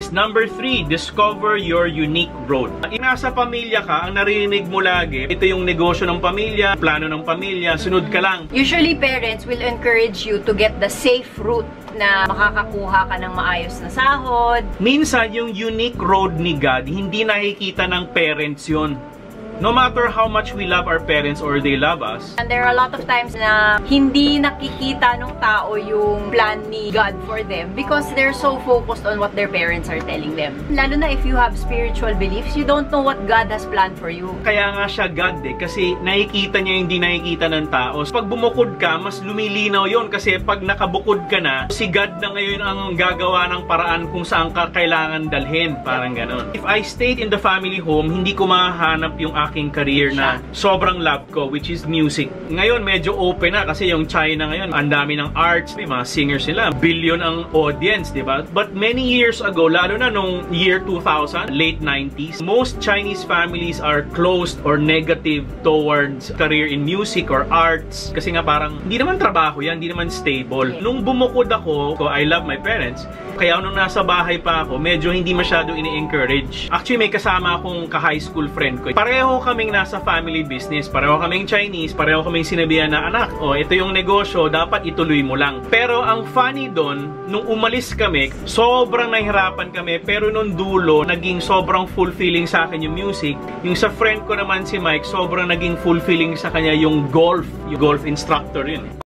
parents. Number 3, discover your unique road. Nasa pamilya ka, ang narinig mo lagi, ito yung negosyo ng pamilya, plano ng pamilya, sunod ka lang. Usually, parents will encourage you to get the safe route na makakakuha ka ng maayos na sahod. Minsan, yung unique road ni God, hindi nakikita ng parents yun. No matter how much we love our parents or they love us. And there are a lot of times na hindi nakikita ng tao yung plan ni God for them because they're so focused on what their parents are telling them. Lalo na if you have spiritual beliefs, you don't know what God has planned for you. Kaya nga siya God kasi nakikita niya yung hindi nakikita ng tao. Pag bumukod ka, mas lumilinaw yon kasi pag nakabukod ka na, si God na ngayon ang gagawa ng paraan kung saan ka kailangan dalhin. Parang ganon. If I stayed in the family home, hindi ko mahanap yung aking career na sobrang love ko, which is music. Ngayon, medyo open na kasi yung China ngayon, ang dami ng arts, may mga singers nila, billion ang audience, di ba? But many years ago, lalo na nung year 2000, late 90s, most Chinese families are closed or negative towards career in music or arts. Kasi nga parang, hindi naman trabaho yan, hindi naman stable. Nung bumukod ako, I love my parents, kaya nung nasa bahay pa ako, medyo hindi masyado ini-encourage. Actually, may kasama akong ka-high school friend ko. Pareho kaming nasa family business. Pareho kaming Chinese. Pareho kaming sinabihan na, anak, ito yung negosyo, dapat ituloy mo lang. Pero ang funny doon, nung umalis kami, sobrang nahihirapan kami. Pero nung dulo, naging sobrang fulfilling sa akin yung music. Yung sa friend ko naman si Mike, sobrang naging fulfilling sa kanya yung golf. Yung golf instructor yun.